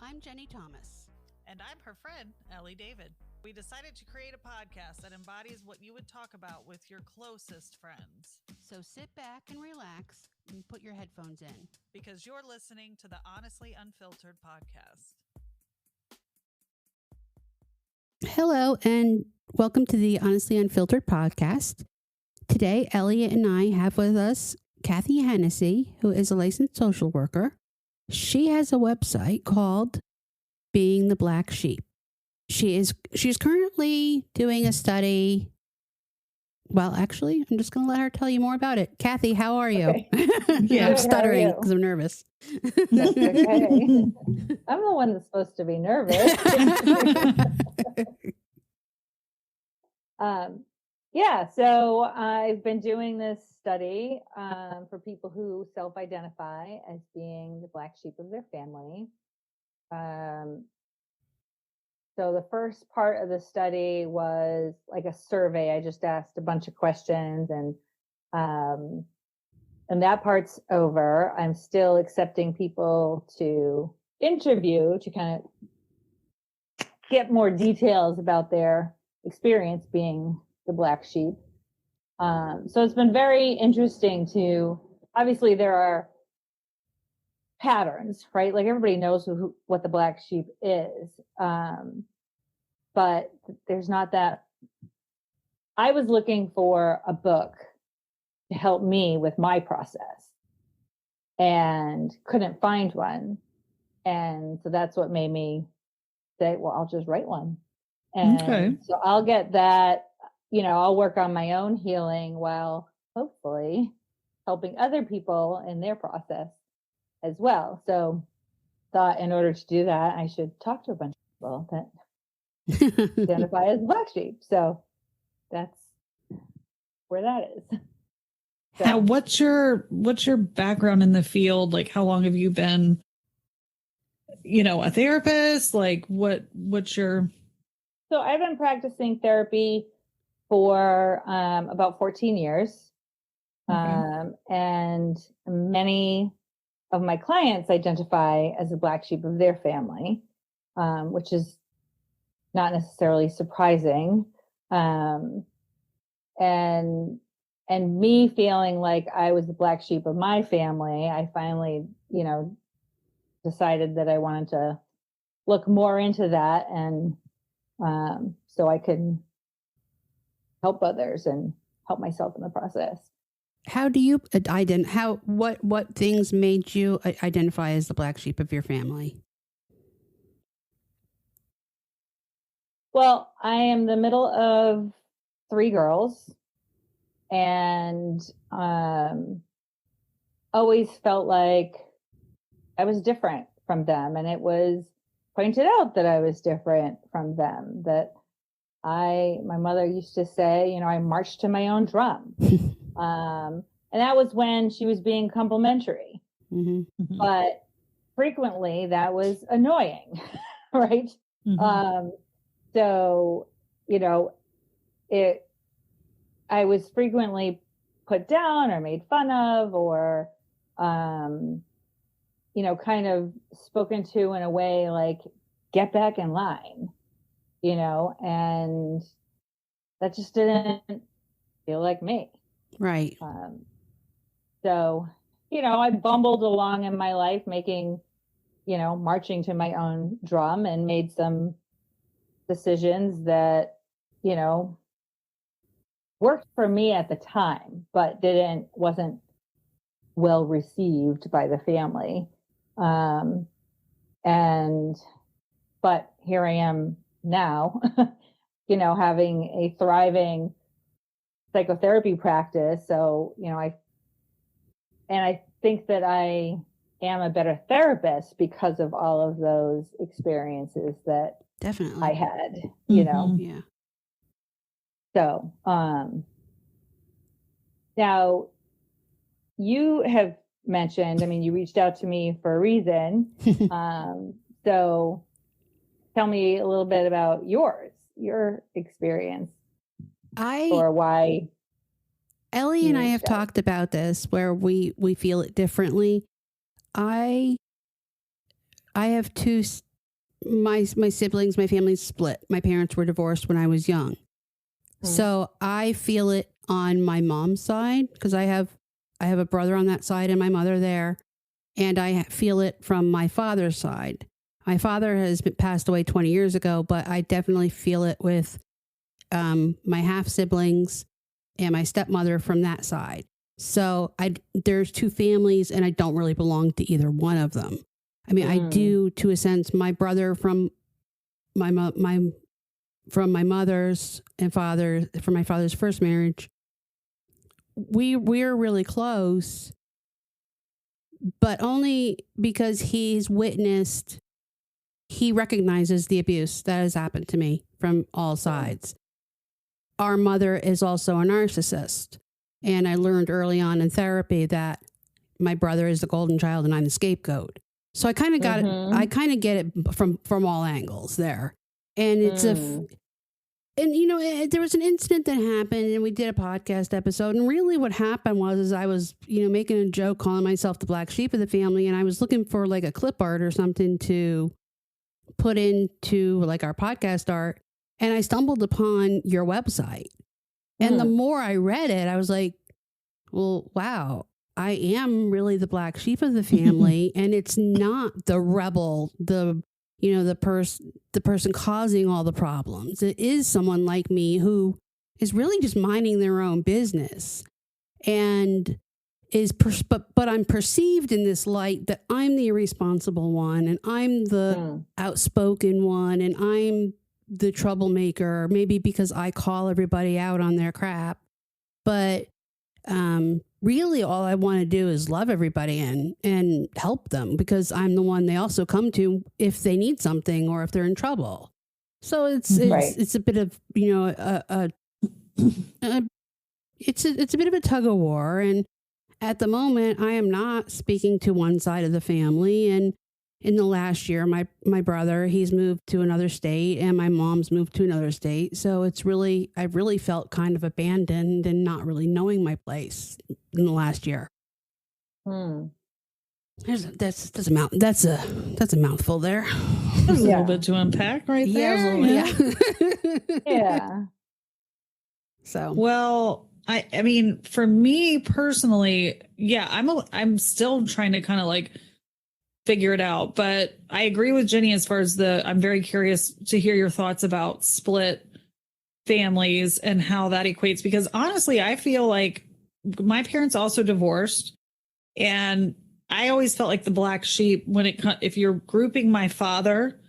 I'm Jenny Thomas. And I'm her friend, Ellie David. We decided to create a podcast that embodies what you would talk about with your closest friends. So sit back and relax and put your headphones in. Because you're listening to the Honestly Unfiltered Podcast. Hello, and welcome to the Honestly Unfiltered Podcast. Today, Ellie and I have with us Kathi Hennessey, who is a licensed social worker. She has a website called Being the Black Sheep. She's currently doing a study. Well, actually, I'm just going to let her tell you more about it. Kathi, how are you? Okay. Yeah, I'm stuttering because I'm nervous. That's okay. I'm the one that's supposed to be nervous. So I've been doing this study for people who self-identify as being the black sheep of their family. So the first part of the study was like a survey. I just asked a bunch of questions, and that part's over. I'm still accepting people to interview to kind of get more details about their experience being the black sheep. So it's been very interesting to, obviously there are patterns, right? Like everybody knows what the black sheep is. But there's not that. I was looking for a book to help me with my process and couldn't find one. And so that's what made me say, well, I'll just write one. And so I'll get that, I'll work on my own healing while hopefully helping other people in their process as well. So thought in order to do that, I should talk to a bunch of people that identify as black sheep. So that's where that is. So, what's your background in the field? Like, how long have you been, a therapist? Like, what's your... So I've been practicing therapy for about 14 years. Okay. And many of my clients identify as a black sheep of their family, which is not necessarily surprising. And me feeling like I was the black sheep of my family, I finally, decided that I wanted to look more into that, and so I could help others and help myself in the process. How do you what things made you identify as the black sheep of your family? Well, I am the middle of 3 girls, and always felt like I was different from them, and it was pointed out that I was different from them. That my mother used to say, I marched to my own drum, and that was when she was being complimentary. Mm-hmm. But frequently that was annoying, right? Mm-hmm. So, I was frequently put down or made fun of, or, kind of spoken to in a way like, get back in line, and that just didn't feel like me. Right. So, I bumbled along in my life making, marching to my own drum, and made some decisions that, worked for me at the time, but wasn't well received by the family. But here I am now, having a thriving psychotherapy practice. So, I think that I am a better therapist because of all of those experiences that definitely I had, Yeah. So, now you have mentioned, you reached out to me for a reason. So tell me a little bit about your experience, or why. Ellie and I have talked about this, where we feel it differently. I have two my siblings, my family's split. My parents were divorced when I was young. So I feel it on my mom's side because I have a brother on that side and my mother there. And I feel it from my father's side. My father has passed away 20 years ago, but I definitely feel it with my half siblings and my stepmother from that side. So there's two families and I don't really belong to either one of them. I mean, I do to a sense. My brother from my mother's and from my father's first marriage, we're really close, but only because he recognizes the abuse that has happened to me from all sides. Our mother is also a narcissist. And I learned early on in therapy that my brother is the golden child and I'm the scapegoat. So I kind of got it. I kind of get it from all angles there. And it's there was an incident that happened and we did a podcast episode. And really what happened was I was, making a joke calling myself the black sheep of the family. And I was looking for like a clip art or something to put into like our podcast art. And I stumbled upon your website. And the more I read it, I was like, well, wow, I am really the black sheep of the family. And it's not the rebel, the person causing all the problems. It is someone like me who is really just minding their own business and but I'm perceived in this light that I'm the irresponsible one and I'm the outspoken one and I'm the troublemaker, maybe because I call everybody out on their crap. But really all I want to do is love everybody and help them because I'm the one they also come to if they need something or if they're in trouble. So it's a bit of, it's a bit of a tug of war. And at the moment I am not speaking to one side of the family. And in the last year, my brother, he's moved to another state and my mom's moved to another state. So I've really felt kind of abandoned and not really knowing my place in the last year. That's a mouthful there. There's a little bit to unpack right there. Yeah. So, well, I mean, for me personally, I'm still trying to kind of like figure it out. But I agree with Jeni as far as I'm very curious to hear your thoughts about split families and how that equates, because honestly, I feel like my parents also divorced and I always felt like the black sheep if you're grouping my father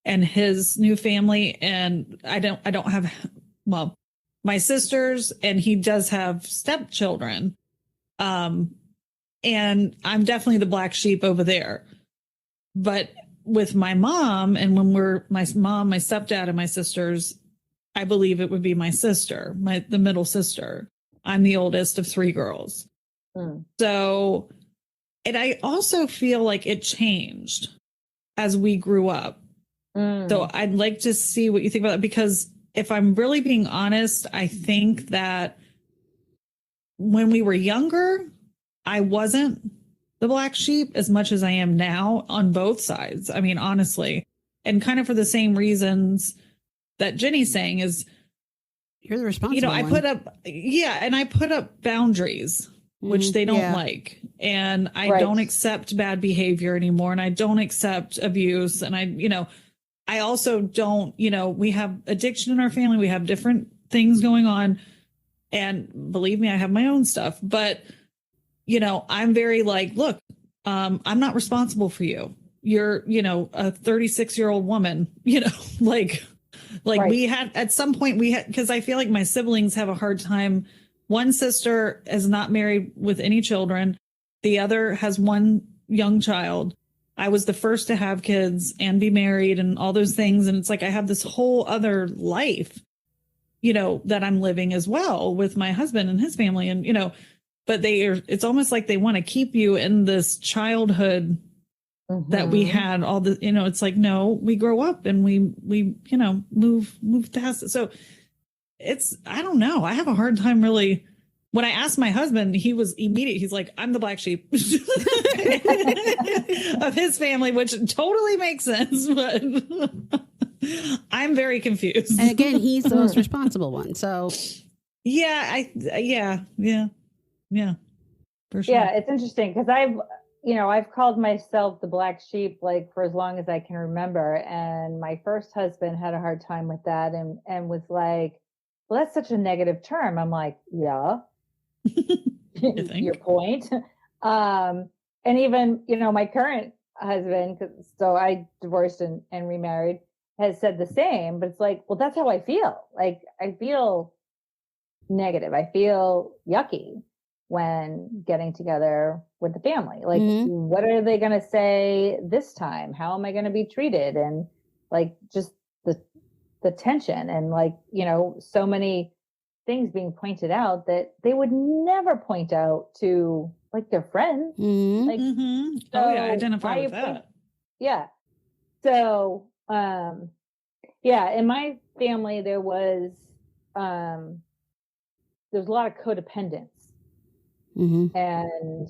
and his new family, and I don't have, my sisters, and he does have stepchildren. And I'm definitely the black sheep over there. But with my mom, and when my mom, my stepdad, and my sisters, I believe it would be my sister, the middle sister. I'm the oldest of three girls. So, and I also feel like it changed as we grew up. So I'd like to see what you think about that, because if I'm really being honest, I think that when we were younger, I wasn't the black sheep as much as I am now on both sides. I mean, honestly, and kind of for the same reasons that Jeni's saying is, you're the responsible one. I put up boundaries, which they don't like. And I don't accept bad behavior anymore. And I don't accept abuse. And I also don't, we have addiction in our family. We have different things going on. And believe me, I have my own stuff, but I'm very like, look, I'm not responsible for you. You're, a 36-year-old woman, we had at some point because I feel like my siblings have a hard time. One sister is not married with any children. The other has one young child. I was the first to have kids and be married and all those things. And it's like, I have this whole other life, that I'm living as well with my husband and his family. And, but it's almost like they want to keep you in this childhood that we had all the, it's like, no, we grow up and we move past it. So I don't know. I have a hard time really when I asked my husband, he was immediate. He's like, I'm the black sheep of his family, which totally makes sense. But I'm very confused. And again, he's the most responsible one. So yeah, for sure. Yeah, it's interesting because I've called myself the black sheep like for as long as I can remember. And my first husband had a hard time with that and was like, well, that's such a negative term. I'm like, yeah, your point. And even, my current husband, so I divorced and remarried, has said the same, but it's like, well, that's how I feel. Like, I feel negative. I feel yucky when getting together with the family. Like, what are they going to say this time? How am I going to be treated? And like, just the tension and like, so many things being pointed out that they would never point out to like their friends. Like, so I identify with that. Yeah. So, in my family, there was a lot of codependence. And,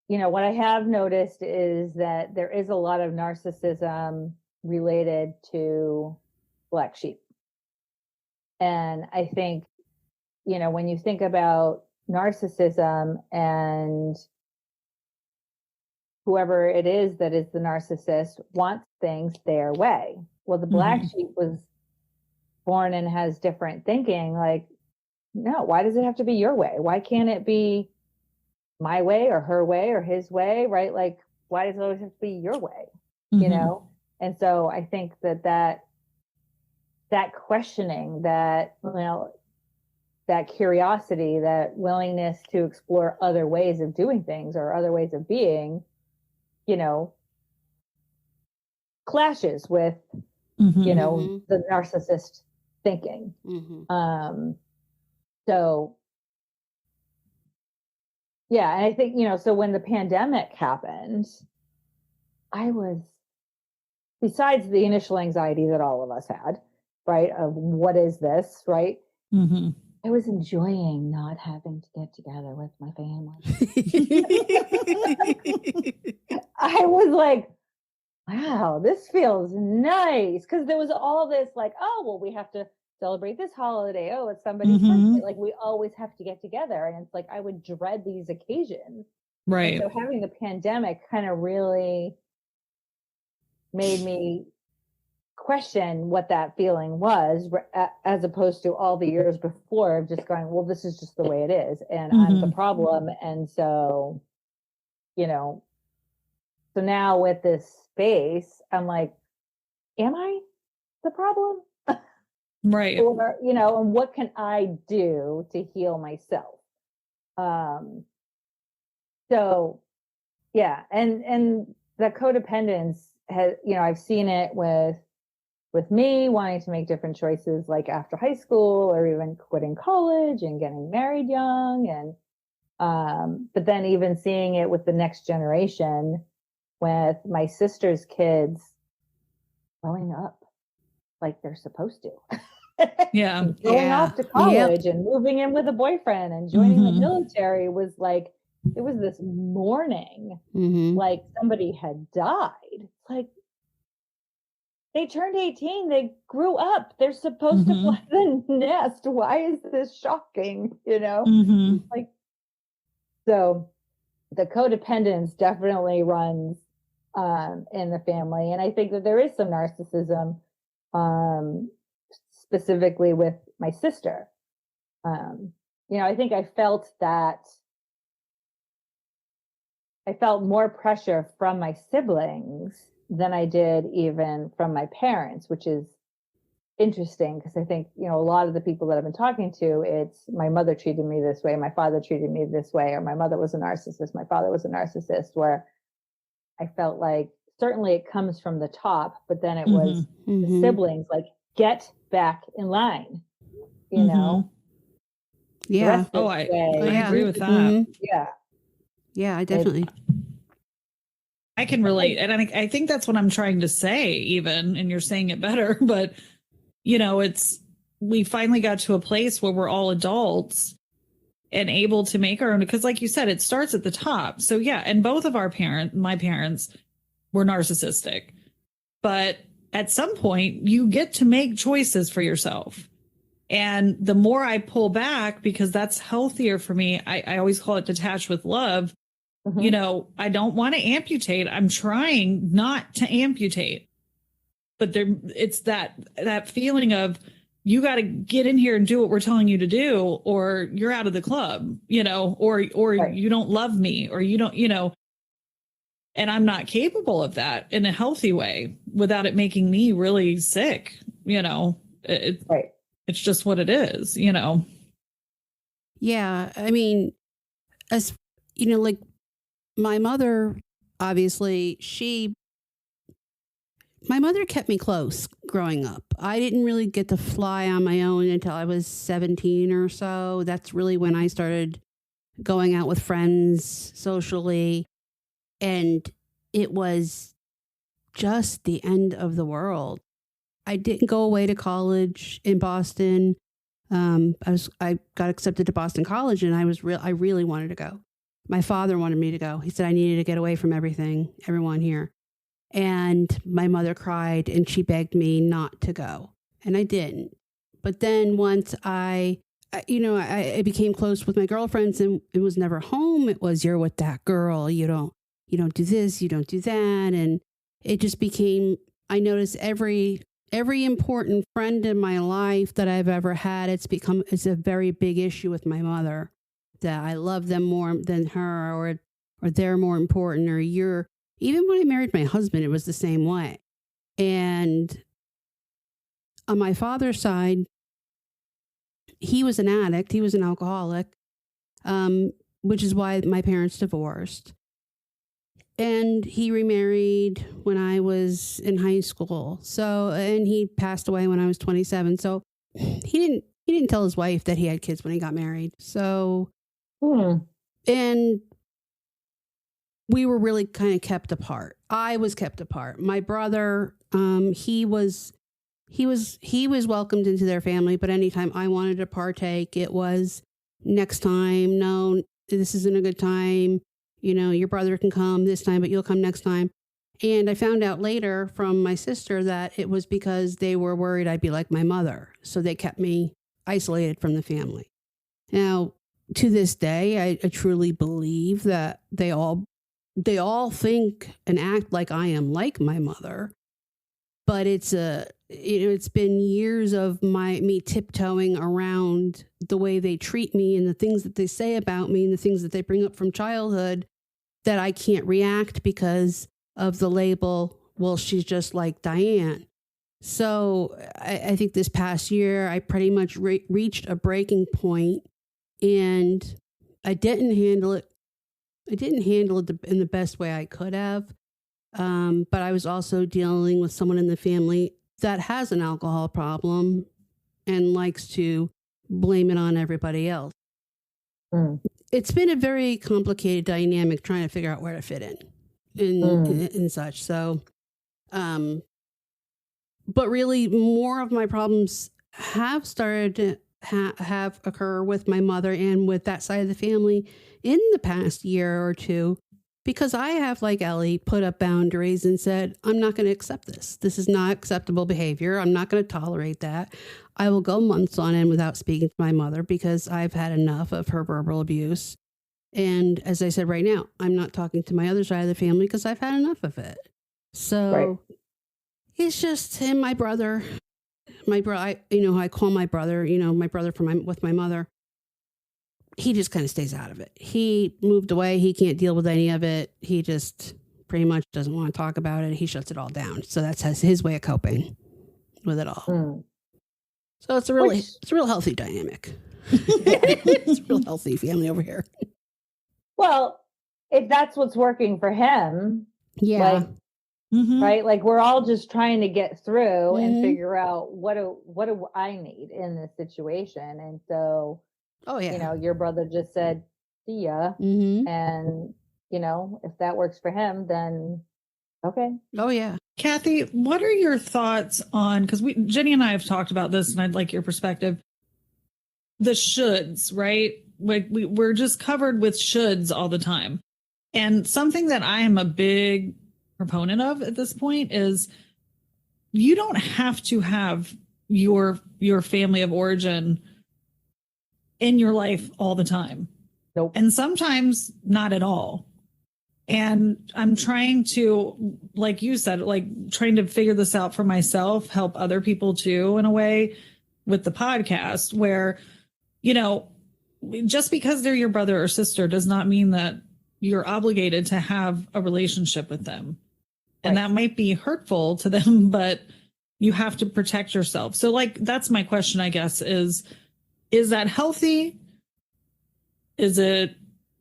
what I have noticed is that there is a lot of narcissism related to black sheep. And I think, when you think about narcissism and whoever it is that is the narcissist wants things their way. Well, the black sheep was born and has different thinking. Like, no, why does it have to be your way? Why can't it be my way or her way or his way? Right? Like, why does it always have to be your way? And so I think that questioning, that curiosity, that willingness to explore other ways of doing things or other ways of being, clashes with, the narcissist thinking. So, yeah, and I think, so when the pandemic happened, I was, besides the initial anxiety that all of us had, right, of what is this, right? I was enjoying not having to get together with my family. I was like, wow, this feels nice. Because there was all this like, oh, well, we have to celebrate this holiday. Oh, it's somebody's birthday. Like, we always have to get together. And it's like, I would dread these occasions. Right. And so having the pandemic kind of really made me question what that feeling was, as opposed to all the years before of just going, well, this is just the way it is. And I'm the problem. And so, so now with this space, I'm like, am I the problem? Right. Or, and what can I do to heal myself? So yeah. And the codependence has, I've seen it with me wanting to make different choices, like after high school or even quitting college and getting married young. And, but then even seeing it with the next generation, with my sister's kids growing up like they're supposed to. Yeah. Going off to college and moving in with a boyfriend and joining the military was like, it was this mourning, like somebody had died. It's like, they turned 18, they grew up, they're supposed to fly the nest. Why is this shocking? Like, so the codependence definitely runs in the family. And I think that there is some narcissism, specifically with my sister. I think I felt more pressure from my siblings than I did even from my parents, which is interesting because I think, a lot of the people that I've been talking to, it's my mother treated me this way, my father treated me this way, or my mother was a narcissist, my father was a narcissist, where I felt like certainly it comes from the top, but then it was the siblings, like, get back in line, Yeah. Oh, I agree with that. Yeah. Yeah, I definitely. I can relate. And I think that's what I'm trying to say even, and you're saying it better, but we finally got to a place where we're all adults and able to make our own, because like you said, it starts at the top. So yeah, and both of my parents were narcissistic, but at some point you get to make choices for yourself. And the more I pull back, because that's healthier for me, I always call it detached with love. Mhm. You know, I don't want to amputate. I'm trying not to amputate. But it's that feeling of, you got to get in here and do what we're telling you to do, or you're out of the club, you know, or Right. you don't love me, or you don't, you know, and I'm not capable of that in a healthy way without it making me really sick. You know, Right. it's just what it is, you know? Yeah. I mean, as you know, like my mother, obviously, my mother kept me close growing up. I didn't really get to fly on my own until I was 17 or so. That's really when I started going out with friends socially. And it was just the end of the world. I didn't go away to college in Boston. I got accepted to Boston College, and I really wanted to go. My father wanted me to go. He said I needed to get away from everyone here. And my mother cried and she begged me not to go. And I didn't. But then once I became close with my girlfriends, and it was never home. It was, you're with that girl. You don't do this. You don't do that. And it just became, I noticed every important friend in my life that I've ever had, it's a very big issue with my mother, that I love them more than her, or they're more important, or even when I married my husband, it was the same way. And on my father's side, he was an addict. He was an alcoholic, which is why my parents divorced. And he remarried when I was in high school. So, and he passed away when I was 27. So he didn't tell his wife that he had kids when he got married. So, and we were really kind of kept apart. I was kept apart. My brother, he was welcomed into their family, but anytime I wanted to partake, it was next time. No, this isn't a good time. You know, your brother can come this time, but you'll come next time. And I found out later from my sister that it was because they were worried I'd be like my mother. So they kept me isolated from the family. Now, to this day, I truly believe that they all think and act like I am like my mother. But it's been years of me tiptoeing around the way they treat me and the things that they say about me and the things that they bring up from childhood, that I can't react because of the label, well, she's just like Diane. So I think this past year, I pretty much reached a breaking point, and I didn't handle it. I didn't handle it in the best way I could have. But I was also dealing with someone in the family that has an alcohol problem and likes to blame it on everybody else. It's been a very complicated dynamic trying to figure out where to fit in such. So, but really more of my problems have started to have occur with my mother and with that side of the family in the past year or two, because I have, like Ellie, put up boundaries and said, I'm not going to accept this. This is not acceptable behavior. I'm not going to tolerate that. I will go months on end without speaking to my mother because I've had enough of her verbal abuse. And as I said, right now, I'm not talking to my other side of the family because I've had enough of it. So It's just him, my brother, I call my brother, my brother with my mother. He just kind of stays out of it. He moved away. He can't deal with any of it. He just pretty much doesn't want to talk about it. He shuts it all down. So that's his way of coping with it all. So it's a real healthy dynamic. It's a real healthy family over here. Well, if that's what's working for him, yeah, right? Like we're all just trying to get through and figure out what do I need in this situation. And so, your brother just said, "See ya," and if that works for him, then okay. Oh yeah. Kathi, what are your thoughts on? Because Jeni and I have talked about this, and I'd like your perspective. The shoulds, right? we're just covered with shoulds all the time. And something that I am a big proponent of at this point is you don't have to have your family of origin in your life all the time. Nope. And sometimes not at all. And I'm trying to, like you said, like trying to figure this out for myself, help other people too, in a way, with the podcast where, you know, just because they're your brother or sister does not mean that you're obligated to have a relationship with them. And that might be hurtful to them, but you have to protect yourself. So like, that's my question, I guess, is that healthy? Is it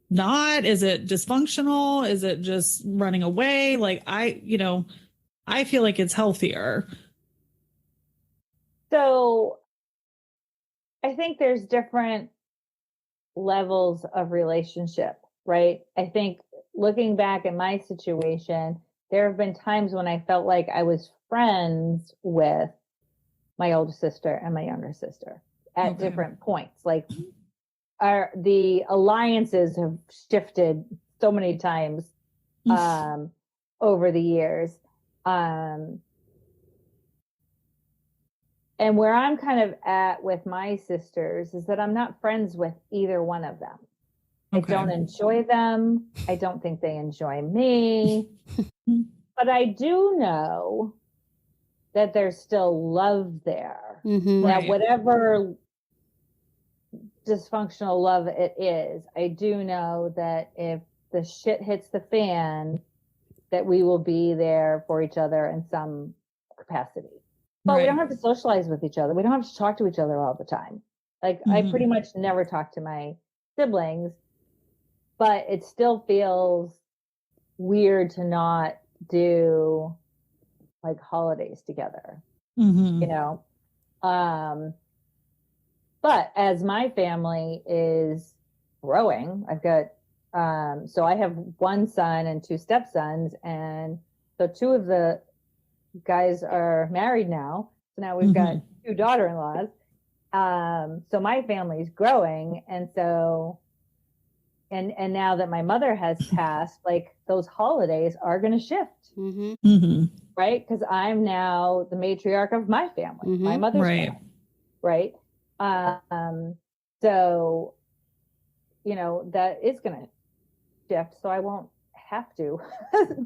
not? Is it dysfunctional? Is it just running away? Like I feel like it's healthier. So I think there's different levels of relationship, right? I think looking back at my situation, there have been times when I felt like I was friends with my older sister and my younger sister at different points. Like the alliances have shifted so many times over the years. And where I'm kind of at with my sisters is that I'm not friends with either one of them. Okay. I don't enjoy them. I don't think they enjoy me. But I do know that there's still love there. That whatever dysfunctional love it is, I do know that if the shit hits the fan, that we will be there for each other in some capacity. But we don't have to socialize with each other. We don't have to talk to each other all the time. Like I pretty much never talk to my siblings, but it still feels weird to not do like holidays together, you know? But as my family is growing, I've got, so I have one son and two stepsons. And so two of the guys are married now. So now we've got two daughter-in-laws. So my family's growing. And so, and now that my mother has passed, like those holidays are going to shift, right? Because I'm now the matriarch of my family, my mother's family, right? So, you know, that is going to shift. So I won't have to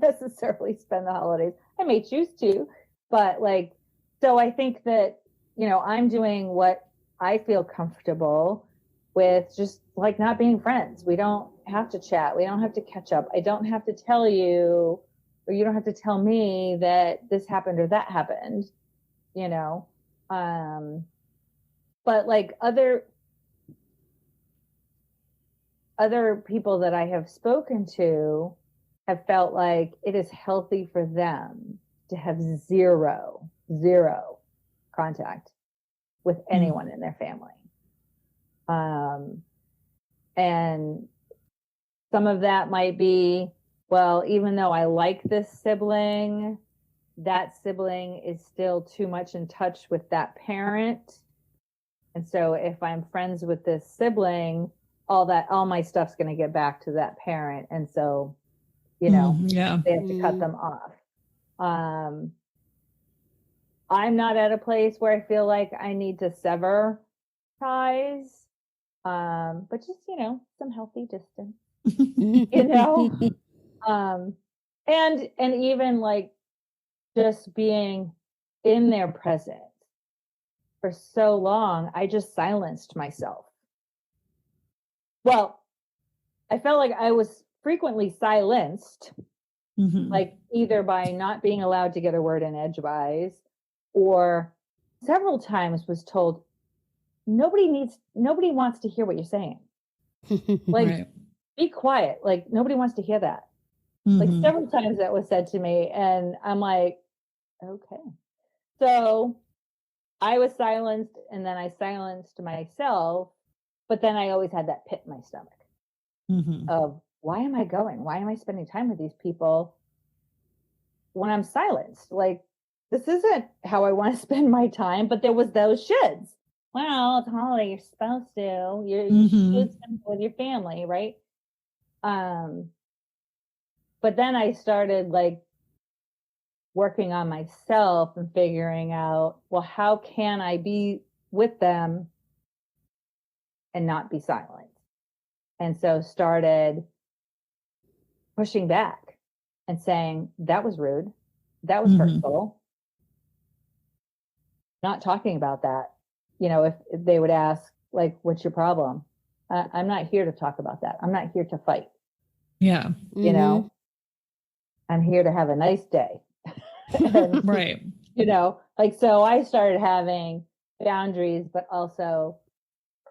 necessarily spend the holidays. I may choose to, but like, so I think that, you know, I'm doing what I feel comfortable with, just like not being friends. We don't have to chat. We don't have to catch up. I don't have to tell you, or you don't have to tell me that this happened or that happened, you know? But like other people that I have spoken to have felt like it is healthy for them to have zero contact with anyone in their family. And some of that might be, well, even though I like this sibling, that sibling is still too much in touch with that parent. And so if I'm friends with this sibling, all my stuff's going to get back to that parent. And so, you know, they have to cut them off. I'm not at a place where I feel like I need to sever ties. But just, you know, some healthy distance, you know, and even like just being in their presence for so long, I just silenced myself. Well, I felt like I was frequently silenced, like either by not being allowed to get a word in edgewise, or several times was told, nobody wants to hear what you're saying. Like, be quiet. Like, nobody wants to hear that. Like several times that was said to me, and I'm like, okay. So I was silenced, and then I silenced myself, but then I always had that pit in my stomach of, why am I going? Why am I spending time with these people when I'm silenced? Like, this isn't how I want to spend my time, but there was those shoulds. well, it's a holiday, you're supposed to. You should spend it with your family, right? But then I started like working on myself and figuring out, well, how can I be with them and not be silent? And so started pushing back and saying, that was rude. That was hurtful. Not talking about that. You know, if they would ask, like, what's your problem? I'm not here to talk about that. I'm not here to fight. Yeah. You know, I'm here to have a nice day. And, right. You know, like, so I started having boundaries, but also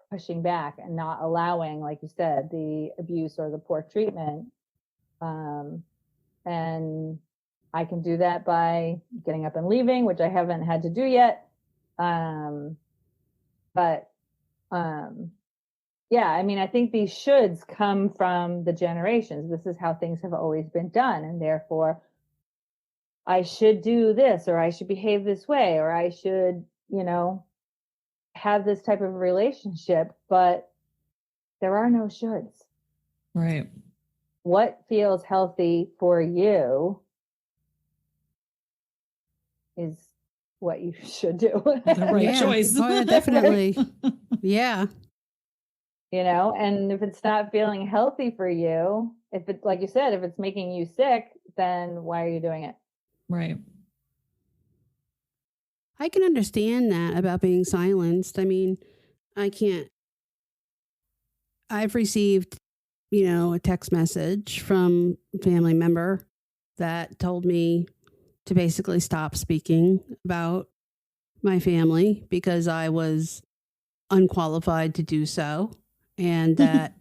pushing back and not allowing, like you said, the abuse or the poor treatment. And I can do that by getting up and leaving, which I haven't had to do yet. Yeah, I mean, I think these shoulds come from the generations. This is how things have always been done. And therefore, I should do this, or I should behave this way, or I should, you know, have this type of relationship. But there are no shoulds. Right. What feels healthy for you is what you should do. The right choice. Oh, yeah, definitely. Yeah. You know, and if it's not feeling healthy for you, if it's like you said, if it's making you sick, then why are you doing it? Right. I can understand that about being silenced. I mean, I've received, you know, a text message from a family member that told me to basically stop speaking about my family because I was unqualified to do so. And that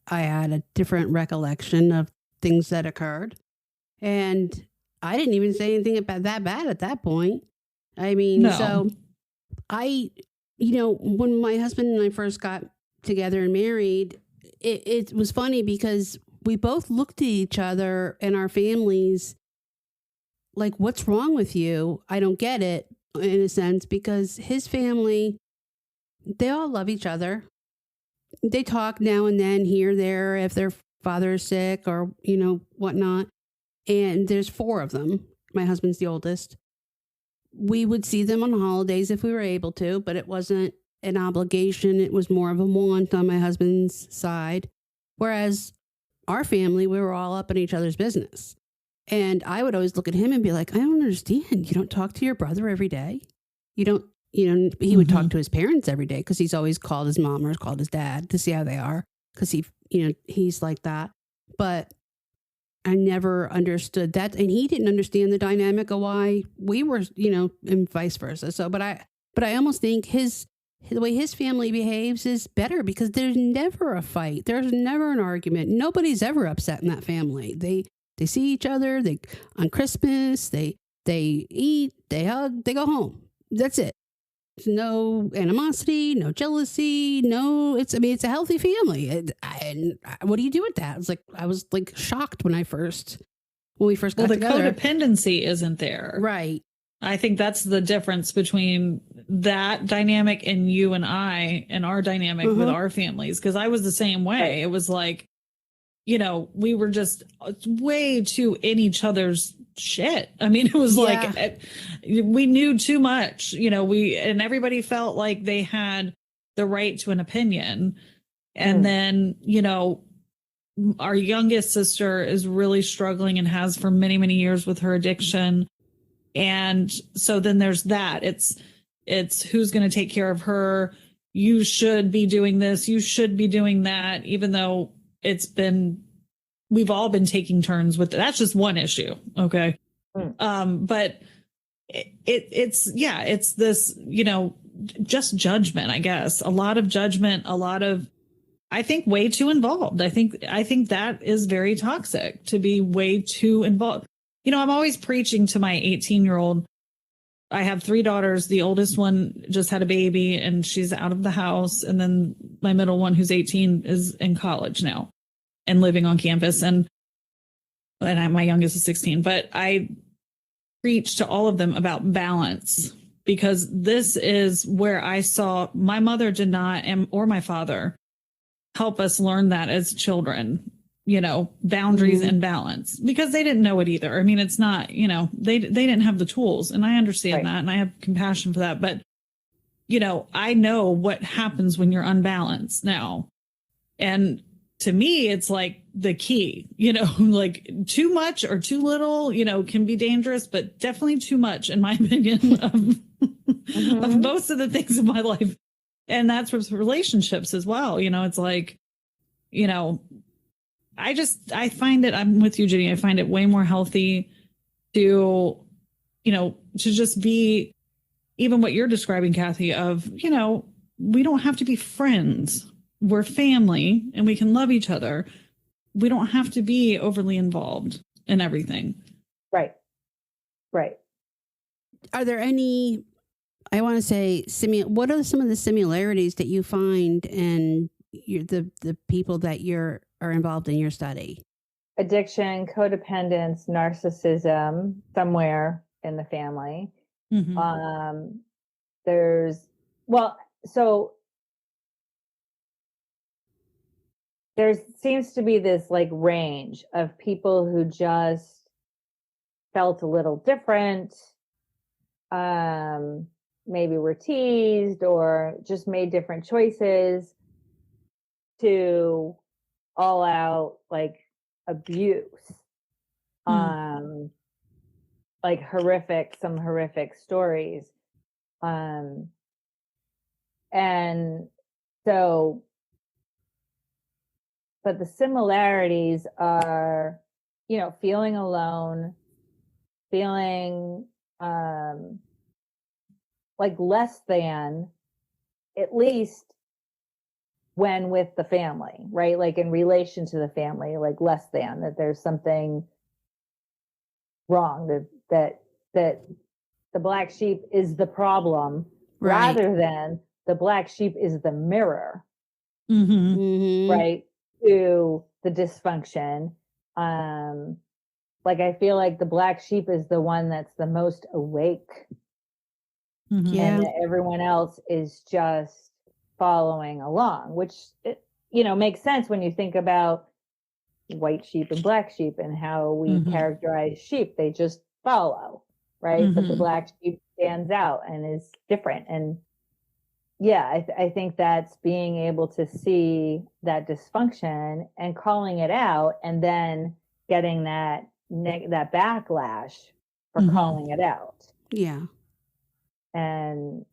I had a different recollection of things that occurred. And I didn't even say anything about that bad at that point. I mean, so you know, when my husband and I first got together and married, it was funny because we both looked at each other and our families like, what's wrong with you? I don't get it, in a sense, because his family, they all love each other. They talk now and then here, there, if their father is sick or, you know, whatnot. And there's 4 of them. My husband's the oldest. We would see them on holidays if we were able to, but it wasn't an obligation. It was more of a want on my husband's side. Whereas our family, we were all up in each other's business. And I would always look at him and be like, I don't understand. You don't talk to your brother every day. You don't. You know, he would talk to his parents every day because he's always called his mom or called his dad to see how they are because he's like that. But I never understood that. And he didn't understand the dynamic of why we were, you know, and vice versa. So, but I almost think the way his family behaves is better because there's never a fight. There's never an argument. Nobody's ever upset in that family. They see each other. On Christmas, they eat, they hug, they go home. That's it. No animosity, no jealousy, it's a healthy family. And what do you do with that? I was shocked when we first got together. The codependency isn't there. Right. I think that's the difference between that dynamic and you and I and our dynamic with our families. Cause I was the same way. It was like, you know, we were just way too in each other's shit. I mean, it was like we knew too much, you know, and everybody felt like they had the right to an opinion. And then, you know, our youngest sister is really struggling and has for many, many years with her addiction. And so then there's that. It's who's going to take care of her. You should be doing this. You should be doing that, even though we've all been taking turns with it. That's just one issue. Okay. But it's this, you know, just judgment, I guess. A lot of judgment, I think way too involved. I think that is very toxic to be way too involved. You know, I'm always preaching to my 18-year-old. I have 3 daughters. The oldest one just had a baby and she's out of the house. And then my middle one, who's 18, is in college now and living on campus. And my youngest is 16, but I preach to all of them about balance. because this is where I saw my mother did not, or my father, help us learn that as children, boundaries and balance, because they didn't know it either. I mean, it's not, they didn't have the tools, and I understand that, and I have compassion for that. But, I know what happens when you're unbalanced now. And to me, it's like the key, like too much or too little, can be dangerous, but definitely too much, in my opinion, of most of the things in my life. And that's with relationships as well. It's like, I find it, I'm with you, Jeni. I find it way more healthy to just be even what you're describing, Kathi, of, we don't have to be friends. We're family and we can love each other. We don't have to be overly involved in everything. Right. Are there any, I want to say, what are some of the similarities that you find in the people that are involved in your study? Addiction, codependence, narcissism, somewhere in the family. There seems to be this like range of people who just felt a little different, maybe were teased or just made different choices, to all out like abuse, like some horrific stories. And so, but the similarities are, feeling alone, feeling like less than, at least when with the family, right? Like in relation to the family, like less than, that there's something wrong, that the black sheep is the problem, rather than the black sheep is the mirror, right, to the dysfunction. Like I feel like the black sheep is the one that's the most awake, and everyone else is just following along, which makes sense when you think about white sheep and black sheep and how we characterize sheep. They just follow, right? But the black sheep stands out and is different. And I think that's being able to see that dysfunction and calling it out, and then getting that backlash for calling it out. Yeah. And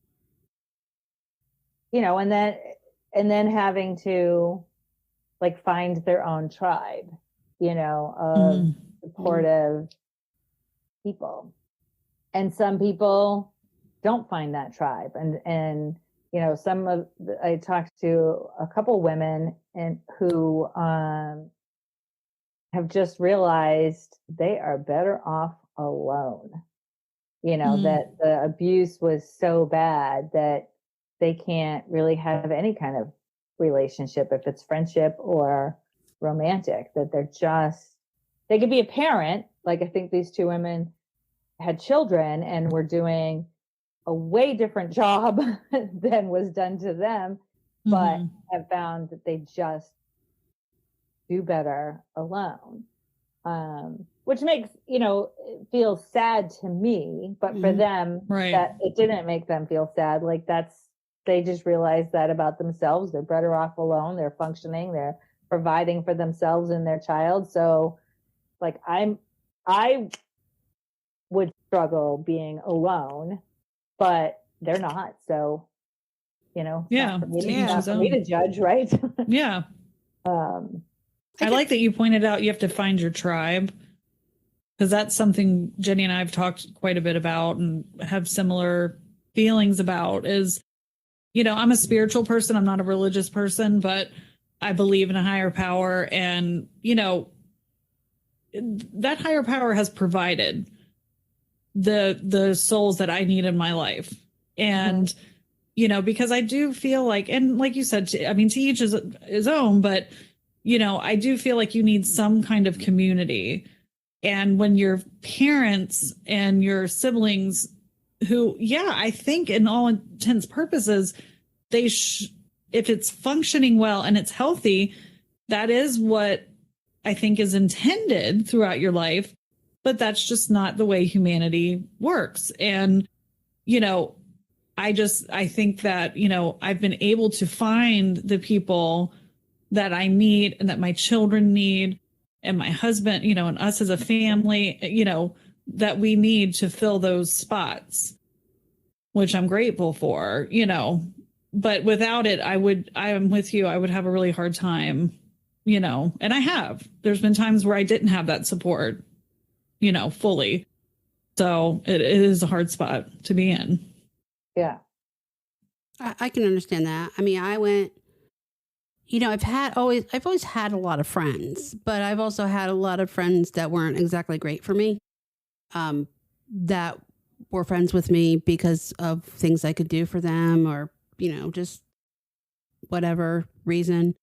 and then having to like find their own tribe, of supportive people. And some people don't find that tribe. And I talked to a couple women who have just realized they are better off alone. That the abuse was so bad that they can't really have any kind of relationship, if it's friendship or romantic, that they could be a parent. Like I think these two women had children and were doing a way different job than was done to them, but have found that they just do better alone. Which makes, it feels sad to me, but for them, that it didn't make them feel sad. Like they just realized that about themselves. They're better off alone. They're functioning. They're providing for themselves and their child. So like I would struggle being alone, but they're not. So, not for me to judge, right? Yeah. I like that you pointed out you have to find your tribe, because that's something Jeni and I have talked quite a bit about and have similar feelings about. Is, I'm a spiritual person. I'm not a religious person, but I believe in a higher power. And, that higher power has provided the souls that I need in my life. And, because I do feel like, and like you said, to each his own, but, I do feel like you need some kind of community. And when your parents and your siblings who, yeah, I think in all intents purposes, if it's functioning well and it's healthy, that is what I think is intended throughout your life. But that's just not the way humanity works. And, I think that, I've been able to find the people that I need and that my children need and my husband, and us as a family, that we need to fill those spots, which I'm grateful for, but without it, I am with you. I would have a really hard time, and there's been times where I didn't have that support, fully. So it is a hard spot to be in. Yeah. I can understand that. I mean, I went, I've always had a lot of friends, but I've also had a lot of friends that weren't exactly great for me. That were friends with me because of things I could do for them or, just whatever reason.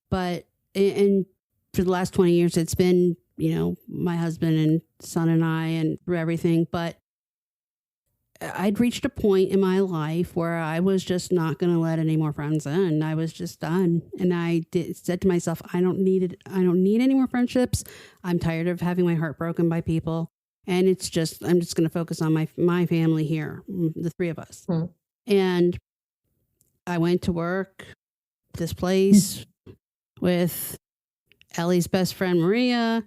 But and for the last 20 years, it's been, my husband and son and I and through everything. But I'd reached a point in my life where I was just not going to let any more friends in. I was just done. And I said to myself, I don't need any more friendships. I'm tired of having my heart broken by people. And I'm just going to focus on my family here, the three of us. Hmm. And I went to work this place with Ellie's best friend, Maria.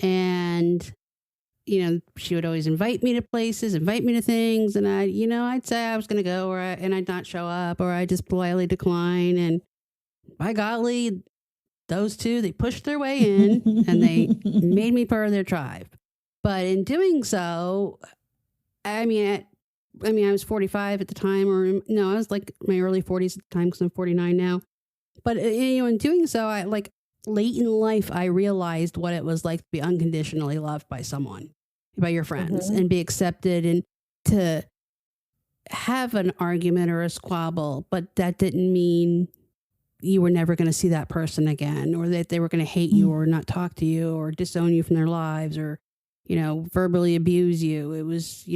And, she would always invite me to places, invite me to things. And I'd say I was going to go and I'd not show up or I'd just politely decline. And by golly, those two, they pushed their way in and they made me part of their tribe. But in doing so, I was 45 at the time, or no, I was like my early 40s at the time because I'm 49 now. But, in doing so, I late in life, I realized what it was like to be unconditionally loved by someone, by your friends, and be accepted and to have an argument or a squabble. But that didn't mean you were never going to see that person again, or that they were going to hate you or not talk to you or disown you from their lives or, verbally abuse you. It was,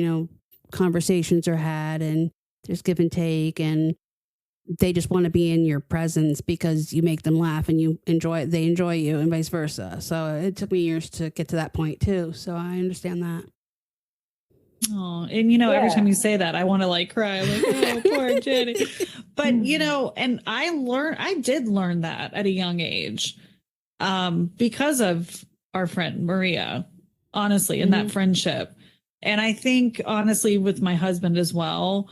conversations are had and there's give and take, and they just want to be in your presence because you make them laugh and they enjoy you, and vice versa. So it took me years to get to that point too. So I understand that. Oh, and every time you say that, I want to cry, oh, poor Jenny. But and I did learn that at a young age, because of our friend Maria, honestly, in that friendship. And I think honestly with my husband as well.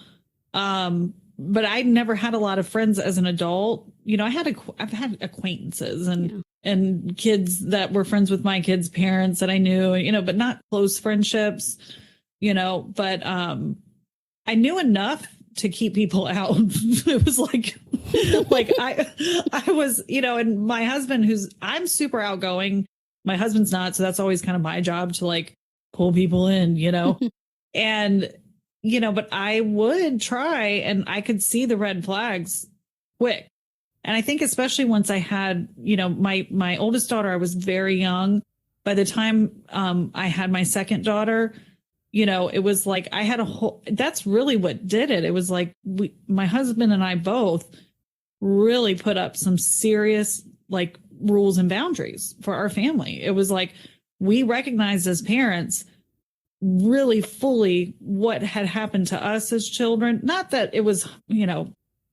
But I never had a lot of friends as an adult. I've had acquaintances and kids that were friends with my kids' parents that I knew, but not close friendships, but I knew enough to keep people out. It was I was, and my husband, I'm super outgoing. My husband's not. So that's always kind of my job to pull people in, and, but I would try, and I could see the red flags quick. And I think especially once I had, my oldest daughter, I was very young. By the time I had my second daughter, it was I had that's really what did it. It was my husband and I both really put up some serious rules and boundaries for our family. It was we recognized as parents really fully what had happened to us as children. Not that it was,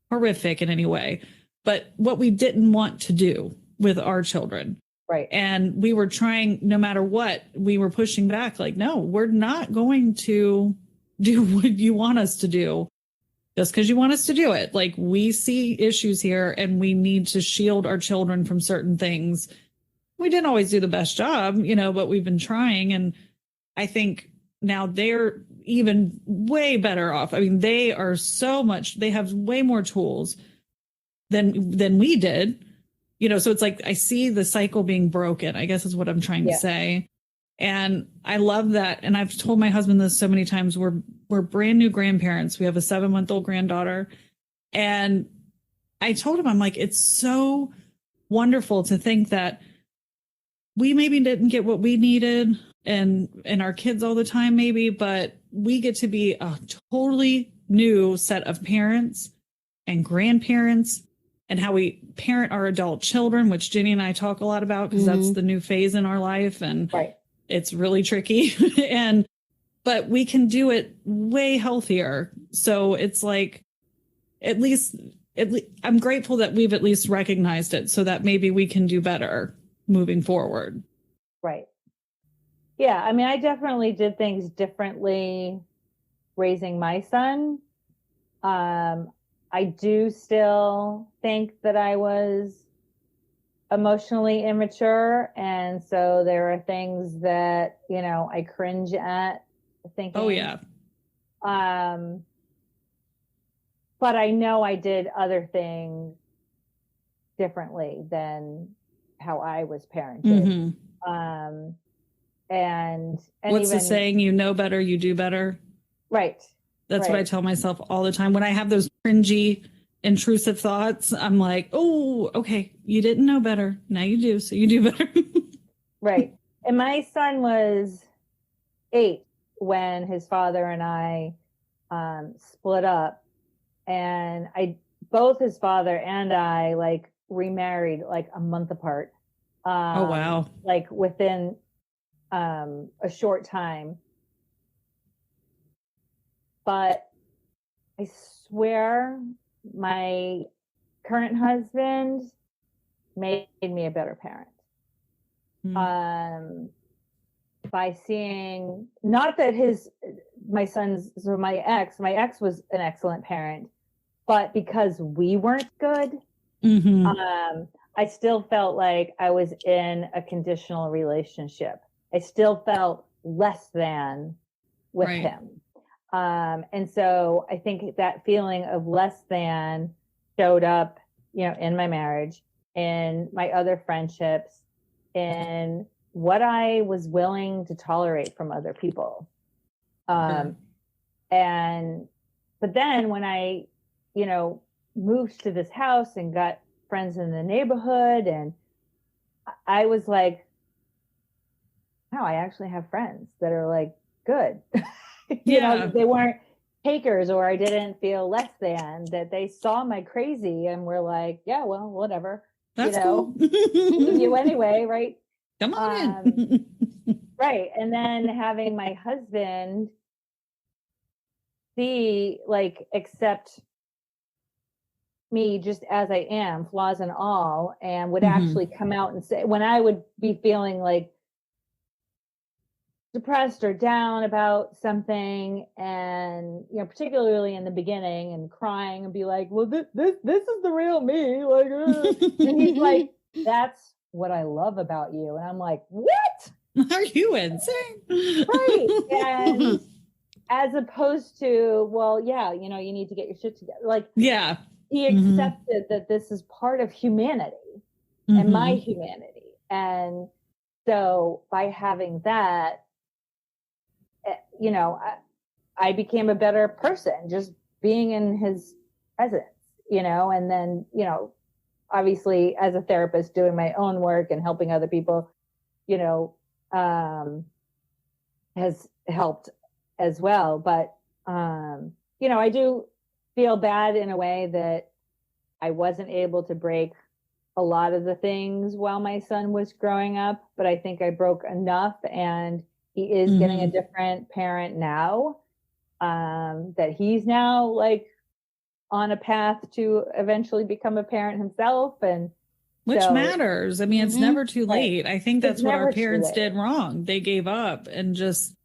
horrific in any way, but what we didn't want to do with our children. Right. And we were trying, no matter what, we were pushing back no, we're not going to do what you want us to do just because you want us to do it. We see issues here and we need to shield our children from certain things. We didn't always do the best job, but we've been trying. And I think now they're even way better off. I mean, they have way more tools than we did, so it's I see the cycle being broken, I guess is what I'm trying to say. And I love that. And I've told my husband this so many times. We're brand new grandparents. We have a 7-month-old granddaughter. And I told him, I'm it's so wonderful to think that we maybe didn't get what we needed and our kids all the time, maybe, but we get to be a totally new set of parents and grandparents, and how we parent our adult children, which Jeni and I talk a lot about because that's the new phase in our life. And it's really tricky. But we can do it way healthier. So it's like, at least I'm grateful that we've at least recognized it so that maybe we can do better moving forward. Right. Yeah. I mean, I definitely did things differently raising my son. I do still think that I was emotionally immature. And so there are things that, you know, I cringe at thinking. Oh, yeah. But I know I did other things differently than how I was parented. And what's the saying? You know better, you do better. Right. That's what I tell myself all the time. When I have those cringy, intrusive thoughts, I'm like, oh, okay, you didn't know better. Now you do. So you do better. Right. And my son was 8 when his father and I split up. And both his father and I like remarried like a month apart. Oh, wow. Like within a short time. But I swear my current husband made me a better parent. By seeing, not that my ex was an excellent parent, but because we weren't good, I still felt like I was in a conditional relationship. I still felt less than with him. And so I think that feeling of less than showed up, you know, in my marriage, in my other friendships, in what I was willing to tolerate from other people. But then when I, you know, moved to this house and got friends in the neighborhood, and I was like, wow, I actually have friends that are like good. You know, they weren't takers, or I didn't feel less than, that they saw my crazy and were like, yeah, well, whatever. That's cool. You anyway, right? Come on. Right. And then having my husband accept me just as I am, flaws and all, and would actually come out and say, when I would be feeling like depressed or down about something, and you know, particularly in the beginning, and crying and be like, well, this is the real me, like, and he's like, that's what I love about you. And I'm like, what? Are you insane? Right. And as opposed to, well, yeah, you know, you need to get your shit together. Like, yeah, he accepted that this is part of humanity and my humanity. And so by having that, you know, I became a better person just being in his presence, you know. And then, you know, obviously as a therapist doing my own work and helping other people, you know, has helped as well. But, you know, I do feel bad in a way that I wasn't able to break a lot of the things while my son was growing up, but I think I broke enough, and he is getting a different parent now, that he's now like on a path to eventually become a parent himself. And which matters. I mean, it's never too late. I think that's what our parents did wrong. They gave up, and just,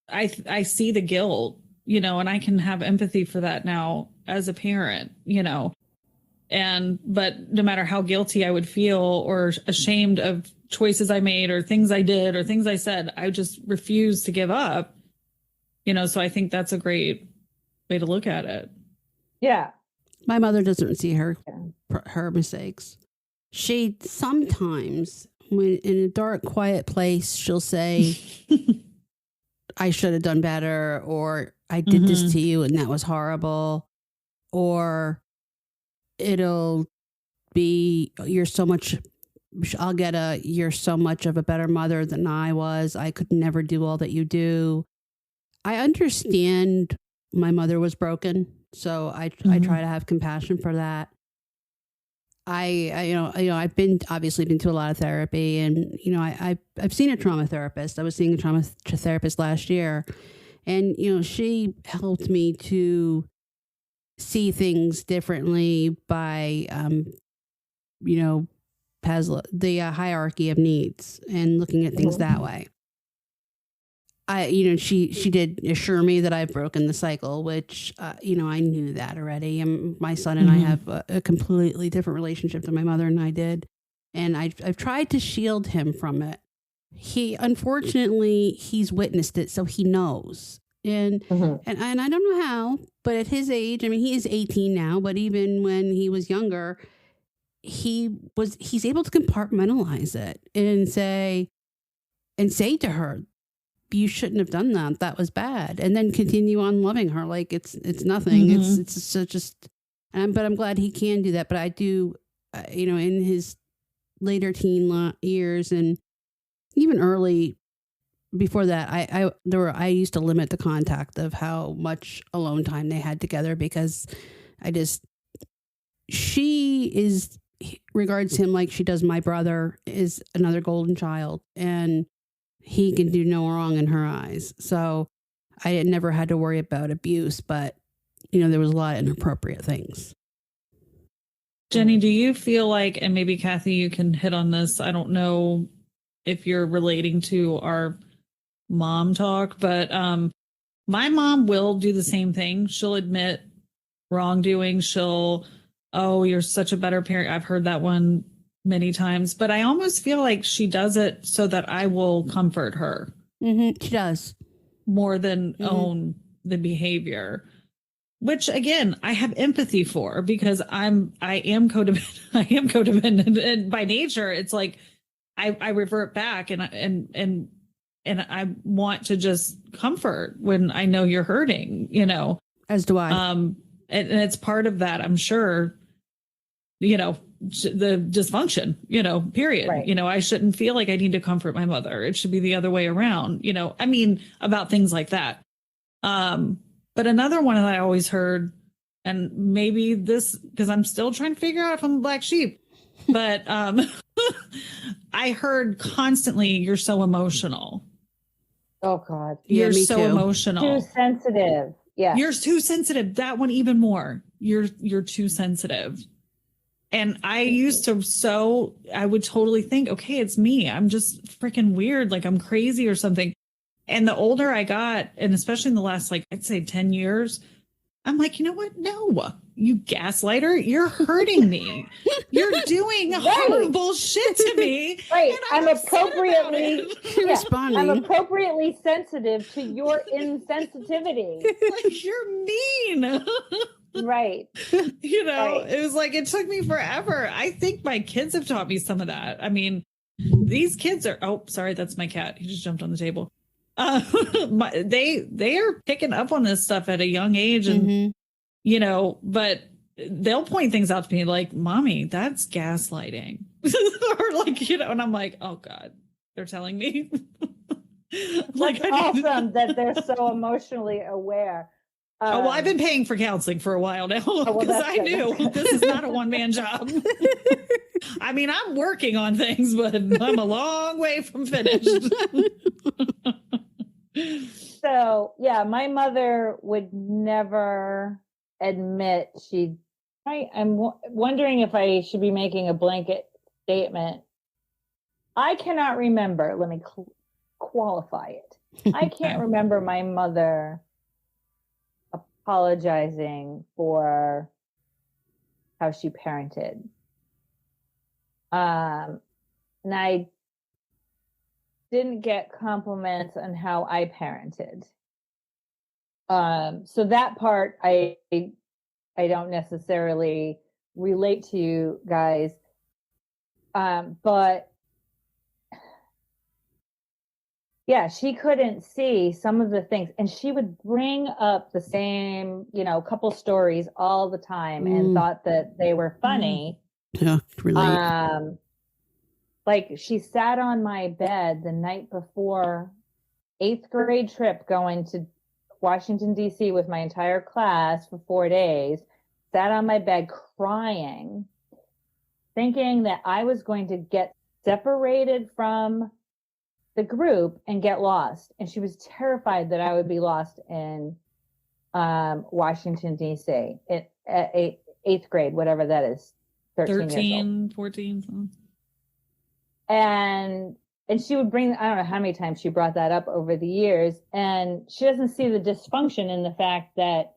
I see the guilt, you know, and I can have empathy for that now as a parent, you know, but no matter how guilty I would feel or ashamed of choices I made or things I did or things I said, I just refused to give up, you know. So I think that's a great way to look at it. Yeah. My mother doesn't see her mistakes. She sometimes, when in a dark, quiet place, she'll say, I should have done better, or I did this to you and that was horrible, or it'll be, you're so much of a better mother than I was. I could never do all that you do. I understand my mother was broken, so I try to have compassion for that. I've been to a lot of therapy, and I've seen a trauma therapist. I was seeing a trauma therapist last year, and she helped me to see things differently by the hierarchy of needs and looking at things that way. She did assure me that I've broken the cycle, which, I knew that already. And my son and I have a completely different relationship than my mother and I did. And I've tried to shield him from it. Unfortunately, he's witnessed it, so he knows. And I don't know how, but at his age, I mean, he is 18 now, but even when he was younger, he's able to compartmentalize it and say to her, you shouldn't have done that. That was bad. And then continue on loving her. Like it's nothing. It's just, but I'm glad he can do that. But I do, in his later teen years and even early before that, I used to limit the contact of how much alone time they had together, because she regards him like she does my brother, is another golden child, and he can do no wrong in her eyes. So I had never had to worry about abuse, but there was a lot of inappropriate things. Jeni, do you feel like, and maybe Kathi, you can hit on this, I don't know if you're relating to our mom talk, but my mom will do the same thing. She'll admit wrongdoing. You're such a better parent. I've heard that one many times, but I almost feel like she does it so that I will comfort her. She does. More than own the behavior, which again, I have empathy for, because I am codependent. I am codependent, and by nature, it's like I revert back, and I want to just comfort when I know you're hurting, As do I. And it's part of that, I'm sure, the dysfunction, period. Right. I shouldn't feel like I need to comfort my mother. It should be the other way around, about things like that. But another one that I always heard, and maybe this, because I'm still trying to figure out if I'm a black sheep, but I heard constantly, you're so emotional. Oh God. You're me so too. emotional. Too sensitive. Yeah. You're too sensitive. That one even more. You're too sensitive. And I used to, I would totally think, okay, it's me. I'm just freaking weird. Like I'm crazy or something. And the older I got, and especially in the last, I'd say 10 years, I'm like, you know what? No, you gaslighter, you're hurting me. You're doing horrible shit to me. Right. I'm appropriately responding. I'm appropriately sensitive to your insensitivity. Like, you're mean. Right. It was like, it took me forever. I think my kids have taught me some of that. I mean, these kids are, oh, sorry, that's my cat. He just jumped on the table. They are picking up on this stuff at a young age, and, but they'll point things out to me like, mommy, that's gaslighting. Or and I'm like, oh God, they're telling me. That's awesome that they're so emotionally aware. I've been paying for counseling for a while now, because I knew this is not a one-man job. I mean, I'm working on things, but I'm a long way from finished. So, yeah, my mother would never admit I'm wondering if I should be making a blanket statement. I cannot remember. Let me qualify it. I can't remember my mother apologizing for how she parented. And I didn't get compliments on how I parented. So that part I don't necessarily relate to you guys. But yeah, she couldn't see some of the things, and she would bring up the same, couple stories all the time and thought that they were funny. Yeah, relate. Like she sat on my bed the night before 8th grade trip going to Washington, D.C. with my entire class for 4 days, sat on my bed crying, thinking that I was going to get separated from the group and get lost. And she was terrified that I would be lost in Washington, D.C. At eighth grade, whatever that is, 13, 14. Something. And she would bring, I don't know how many times she brought that up over the years. And she doesn't see the dysfunction in the fact that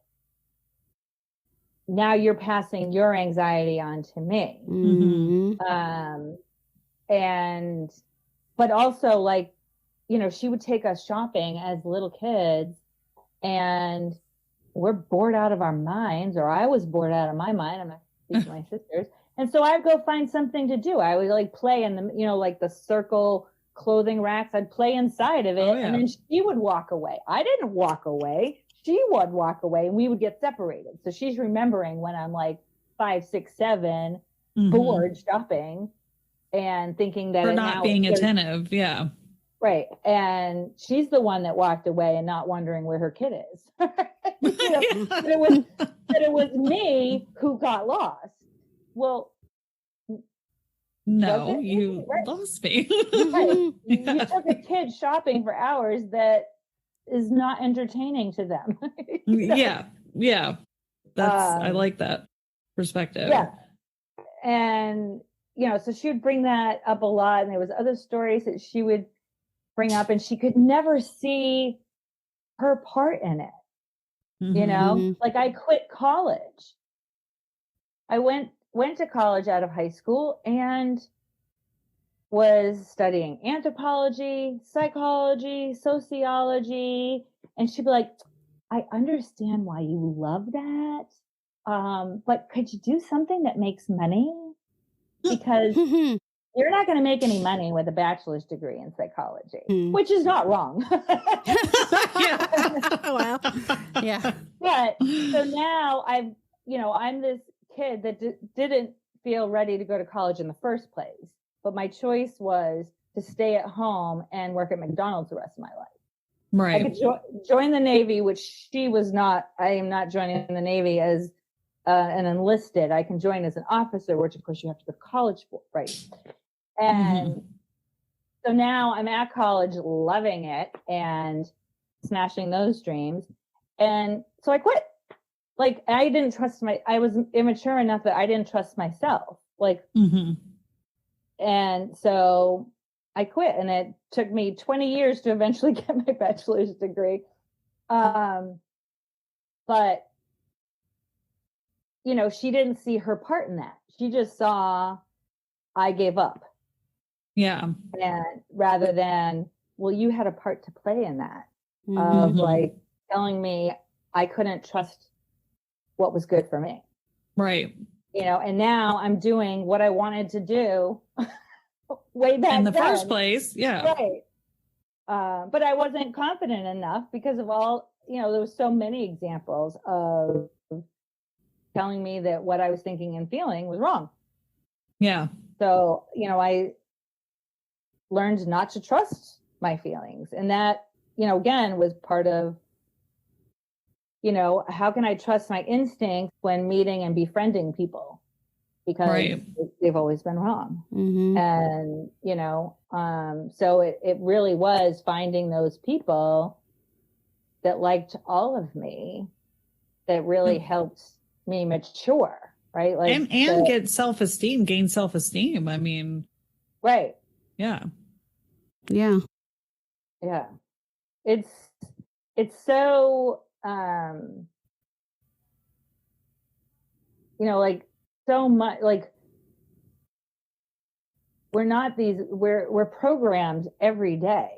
now you're passing your anxiety on to me. Mm-hmm. But also, like, you know, she would take us shopping as little kids, and we're bored out of our minds, or I was bored out of my mind. I'm not speaking to my sisters. And so I'd go find something to do. I would like play in the, you know, like the circle clothing racks. I'd play inside of it. Oh, yeah. And then she would walk away. I didn't walk away. She would walk away, and we would get separated. So she's remembering when I'm like 5, 6, 7, bored shopping and thinking that for not being attentive. Yeah. Right. And she's the one that walked away and not wondering where her kid is. You know, but it was me who got lost. Well, no, you lost me. Right. Yeah. You took a kid shopping for hours that is not entertaining to them. You know? Yeah. That's, I like that perspective. Yeah. And, you know, so she would bring that up a lot. And there was other stories that she would bring up, and she could never see her part in it. You know, like I quit college. I went to college out of high school and was studying anthropology, psychology, sociology. And she'd be like, I understand why you love that. But could you do something that makes money? Because you're not going to make any money with a bachelor's degree in psychology, which is not wrong. Well, yeah. But so now I'm this kid that didn't feel ready to go to college in the first place. But my choice was to stay at home and work at McDonald's the rest of my life. Right. I could join the Navy, which she was not. I am not joining the Navy as an enlisted. I can join as an officer, which of course you have to go to college for, right? And so now I'm at college, loving it and smashing those dreams. And so I quit. Like I didn't trust I was immature enough that I didn't trust myself. Like, and so I quit, and it took me 20 years to eventually get my bachelor's degree. But you know, she didn't see her part in that. She just saw I gave up. Yeah. And rather than, well, you had a part to play in that, of like telling me I couldn't trust what was good for me. Right. You know, and now I'm doing what I wanted to do way back in the then. first place. Yeah. Right. But I wasn't confident enough because of all, you know, there was so many examples of telling me that what I was thinking and feeling was wrong. Yeah. So, you know, I learned not to trust my feelings. And that, you know, again, was part of, you know, how can I trust my instincts when meeting and befriending people? Because they've always been wrong. And, you know, so it really was finding those people that liked all of me that really helped me mature, right? Like, and get self-esteem, gain self-esteem. I mean, right. Yeah. Yeah. It's so, you know, like so much, like we're programmed every day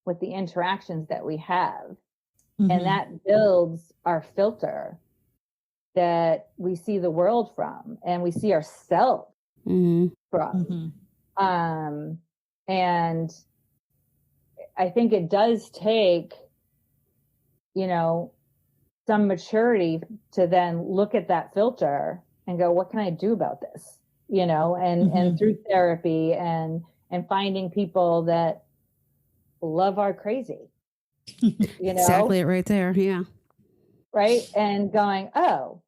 with the interactions that we have. And that builds our filter that we see the world from, and we see ourselves from. And I think it does take, you know, some maturity to then look at that filter and go, what can I do about this? You know, and through therapy and finding people that love our crazy. You know, Exactly it right there. Yeah. right? And going, oh,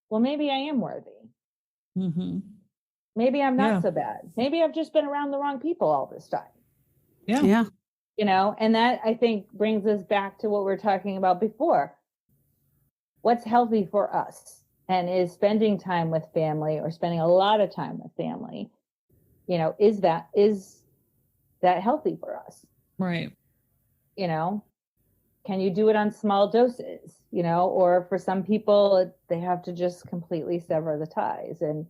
well, maybe I am worthy. Mm-hmm. Maybe I'm not Yeah. so bad. Maybe I've just been around the wrong people all this time. Yeah. Yeah. You know, and that I think brings us back to what we were talking about before. What's healthy for us? And is spending time with family or spending a lot of time with family, you know, is that healthy for us? Right. You know, can you do it on small doses, you know, or for some people, they have to just completely sever the ties. And,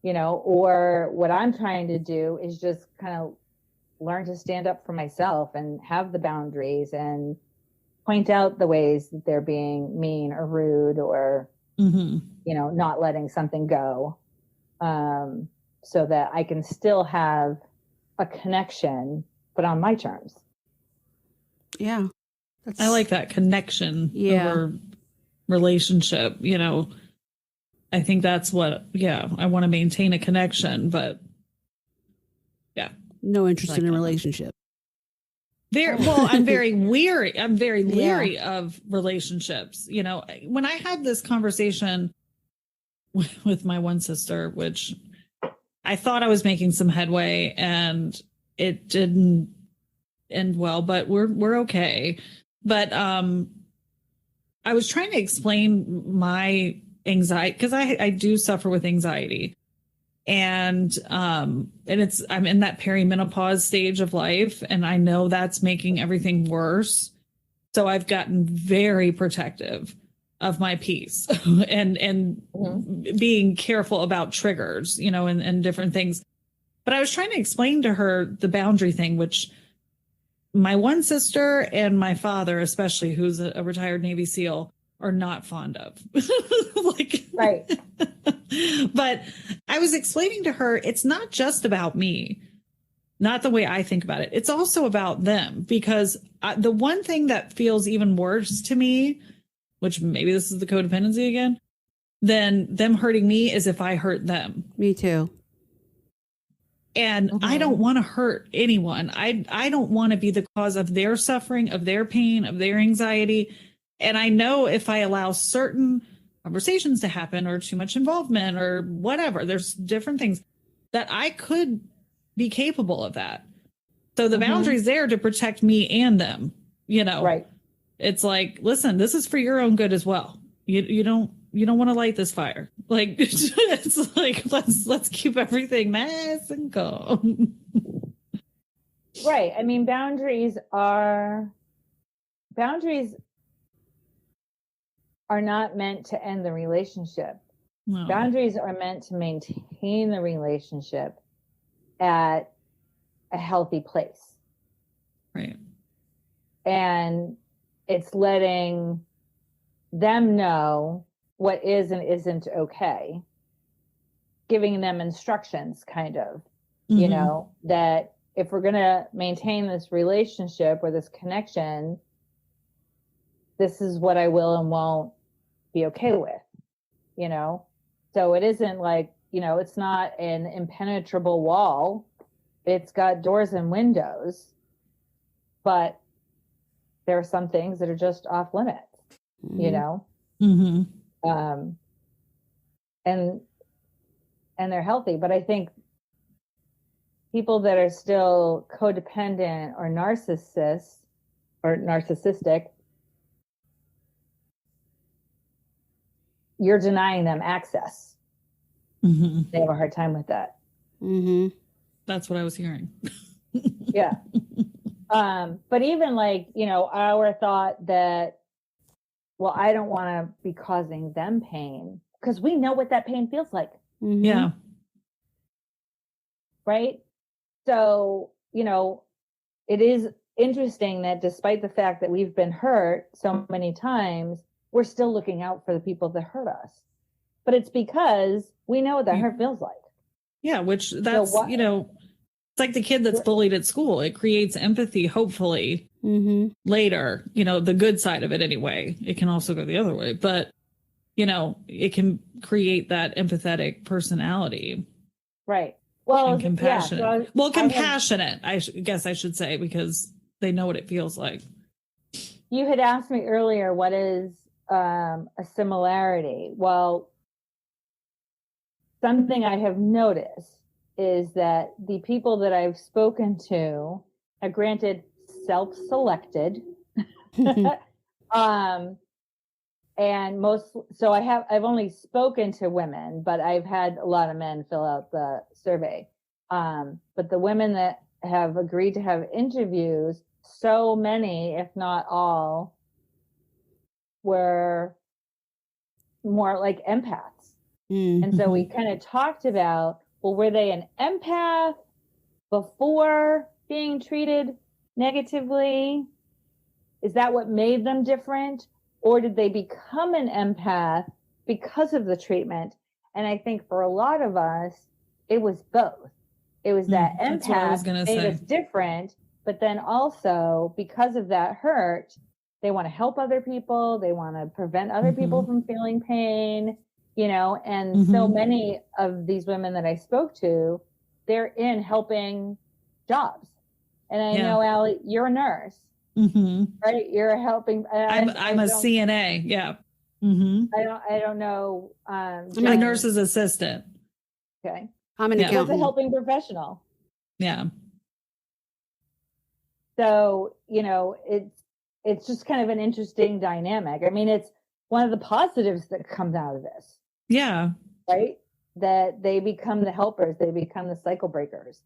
you know, or what I'm trying to do is just kind of learn to stand up for myself and have the boundaries and point out the ways that they're being mean or rude or, Mm-hmm. you know, not letting something go, so that I can still have a connection, but on my terms. Yeah. I like that connection Yeah. over relationship. You know, I think that's what, I want to maintain a connection, but No interest Like in a that. relationship. I'm very weary. I'm very leery of relationships. You know, when I had this conversation with my one sister, which I thought I was making some headway and it didn't end well, but we're okay. But I was trying to explain my anxiety because I do suffer with anxiety. And I'm in that perimenopause stage of life, and I know that's making everything worse. So I've gotten very protective of my peace and being careful about triggers, you know, and different things. But I was trying to explain to her the boundary thing, which my one sister and my father, especially, who's a retired Navy SEAL, are not fond of. Right. But I was explaining to her, it's not just about me, not the way I think about it. It's also about them, because the one thing that feels even worse to me, which maybe this is the codependency again, than them hurting me is if I hurt them. Me too. And I don't want to hurt anyone. I don't want to be the cause of their suffering, of their pain, of their anxiety. And I know if I allow certain conversations to happen or too much involvement or whatever, there's different things that I could be capable of that. So the boundary's there to protect me and them, you know. Right. It's like, listen, this is for your own good as well. You don't want to light this fire. Like, it's like, let's keep everything nice and calm. Right. I mean, boundaries are not meant to end the relationship. No. Boundaries are meant to maintain the relationship at a healthy place. Right. And it's letting them know what is and isn't okay, giving them instructions, kind of, you know, that if we're going to maintain this relationship or this connection, this is what I will and won't be okay with, you know? So it isn't like, you know, it's not an impenetrable wall. It's got doors and windows, but there are some things that are just off limits, you know? And they're healthy. But I think people that are still codependent or narcissistic, you're denying them access. They have a hard time with that. That's what I was hearing. Yeah. But even like, you know, our thought that, well, I don't want to be causing them pain, because we know what that pain feels like. Yeah. Right. So, you know, it is interesting that despite the fact that we've been hurt so many times, we're still looking out for the people that hurt us. But it's because we know what that hurt feels like. Yeah, which that's, you know, it's like the kid that's bullied at school. It creates empathy, hopefully, later, you know, the good side of it anyway. It can also go the other way, but, you know, it can create that empathetic personality. Right. Well, and compassionate. Yeah, so compassionate, I guess I should say, because they know what it feels like. you had asked me earlier, what is a similarity? Well, something I have noticed is that the people that I've spoken to, granted self-selected, and I've only spoken to women, but I've had a lot of men fill out the survey. But the women that have agreed to have interviews, so many, if not all, were more like empaths. Mm-hmm. And so we kind of talked about, well, were they an empath before being treated negatively? Is that what made them different? Or did they become an empath because of the treatment? And I think for a lot of us, it was both. It was that empath made us different, but then also because of that hurt, they want to help other people. They want to prevent other people from feeling pain, you know, and so many of these women that I spoke to, they're in helping jobs. And I know, Allie, you're a nurse, right? You're helping. I'm a CNA. Yeah. I don't know. I'm a nurse's assistant. Okay. I'm an accountant. As a helping professional. Yeah. So, you know, it's just kind of an interesting dynamic. I mean, it's one of the positives that comes out of this. Yeah. Right? That they become the helpers. They become the cycle breakers.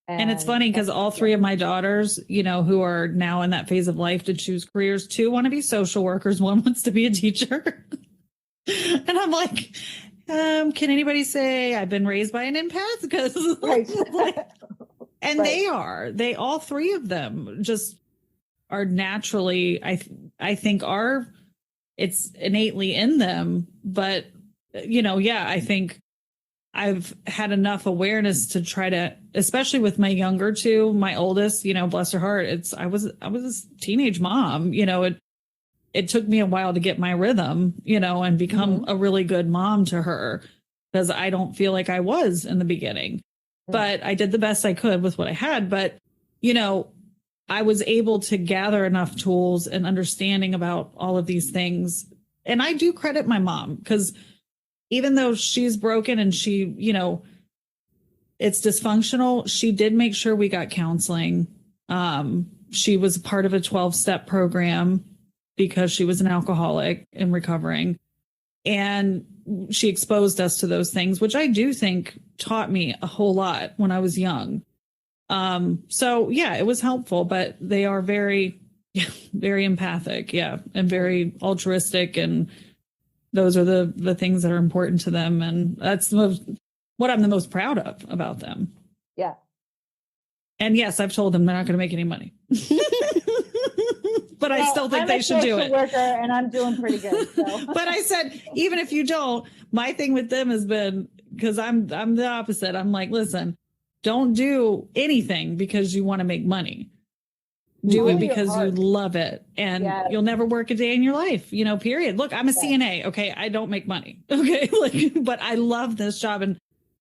And it's funny because all three of my daughters, you know, who are now in that phase of life to choose careers, 2 want to be social workers. 1 wants to be a teacher. And I'm like, can anybody say I've been raised by an empath? Because and they all 3 of them just are naturally, I think it's innately in them. But, you know, I think I've had enough awareness to try to, especially with my younger 2, my oldest, you know, bless her heart. I was a teenage mom, you know, it took me a while to get my rhythm, you know, and become a really good mom to her because I don't feel like I was in the beginning, but I did the best I could with what I had. But, you know, I was able to gather enough tools and understanding about all of these things. And I do credit my mom because even though she's broken and she, you know, it's dysfunctional, she did make sure we got counseling. She was part of a 12-step program because she was an alcoholic and recovering. And she exposed us to those things, which I do think taught me a whole lot when I was young. So yeah, it was helpful, but they are very, very empathic. Yeah. And very altruistic. And those are the things that are important to them. And that's what I'm the most proud of about them. Yeah. And yes, I've told them they're not going to make any money. But I still think they should do it. Worker and I'm doing pretty good. So. But I said, even if you don't, my thing with them has been, because I'm the opposite. I'm like, listen, don't do anything because you want to make money. Do it because you love it and you'll never work a day in your life, you know, period. Look, I'm a CNA. Okay. I don't make money. Okay. But I love this job. And,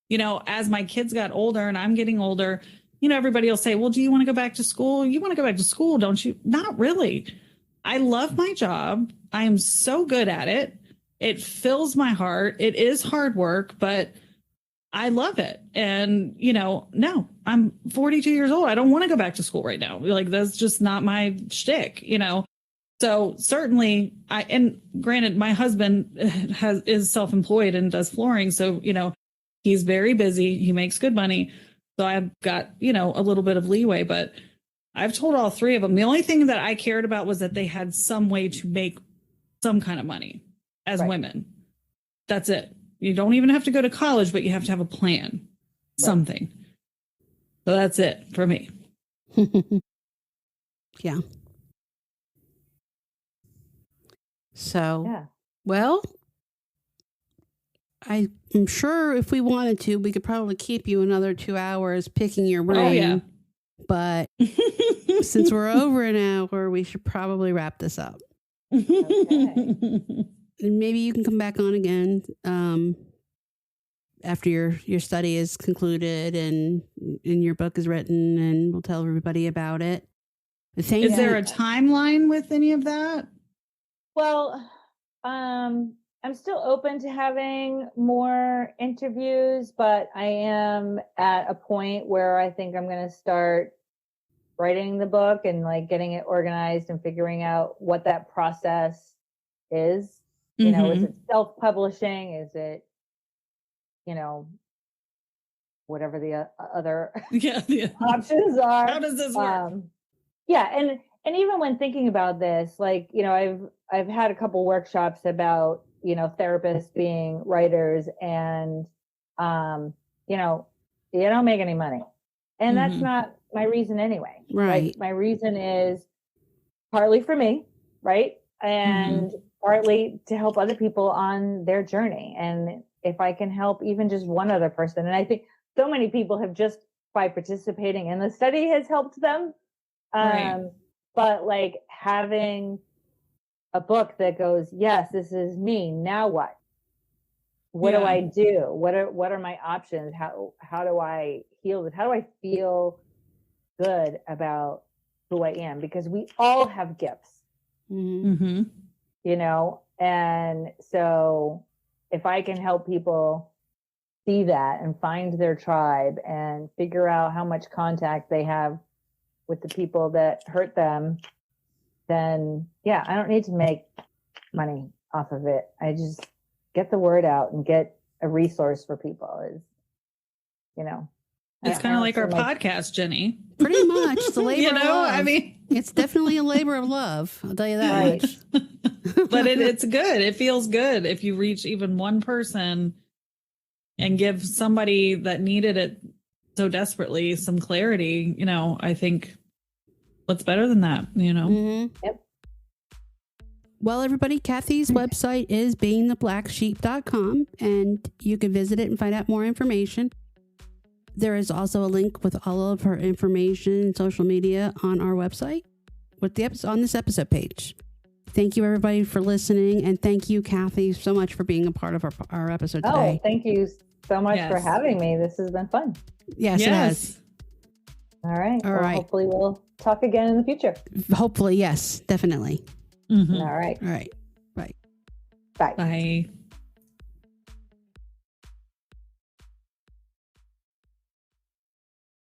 you know, as my kids got older and I'm getting older, you know, everybody will say, well, do you want to go back to school? You want to go back to school, don't you? Not really. I love my job. I am so good at it. It fills my heart. It is hard work, but I love it. And, you know, no, I'm 42 years old. I don't want to go back to school right now. Like, that's just not my shtick, you know? So certainly and granted, my husband is self-employed and does flooring. So, you know, he's very busy. He makes good money. So I've got, you know, a little bit of leeway, but I've told all 3 of them. The only thing that I cared about was that they had some way to make some kind of money as women. That's it. You don't even have to go to college, but you have to have a plan, something. So that's it for me. Yeah. So, well, I'm sure if we wanted to, we could probably keep you another 2 hours picking your brain. Oh, yeah. But since we're over an hour, we should probably wrap this up. Okay. And maybe you can come back on again after your study is concluded and your book is written, and we'll tell everybody about it. Is there a timeline with any of that? Well, I'm still open to having more interviews, but I am at a point where I think I'm going to start writing the book and like getting it organized and figuring out what that process is. You know, is it self-publishing? Is it, you know, whatever the other options are? How does this work? Yeah. And even when thinking about this, like, you know, I've had a couple workshops about, you know, therapists being writers and, you know, you don't make any money. And that's not my reason anyway. Right. Like, my reason is partly for me, right? And partly to help other people on their journey. And if I can help even just one other person, and I think so many people have just by participating in the study has helped them. Right. But like having a book that goes, yes, this is me. Now what? What do I do? What are my options? How do I heal this? How do I feel good about who I am? Because we all have gifts, you know? And so if I can help people see that and find their tribe and figure out how much contact they have with the people that hurt them, then yeah, I don't need to make money off of it. I just get the word out and get a resource for people is, you know. It's kind of like our podcast, Jeni. Pretty much. It's a labor of love. I mean, it's definitely a labor of love. I'll tell you that much. But it's good. It feels good if you reach even one person and give somebody that needed it so desperately some clarity. You know, I think what's better than that, you know? Yep. Well, everybody, Kathy's website is beingtheblacksheep.com, and you can visit it and find out more information. There is also a link with all of her information and social media on our website with the on this episode page. Thank you, everybody, for listening, and thank you, Kathi, so much for being a part of our episode today. Oh, thank you so much for having me. This has been fun. Yes, it has. All right. All right. Hopefully we'll talk again in the future. Hopefully, yes, definitely. All right. All right. Bye. Bye. Bye.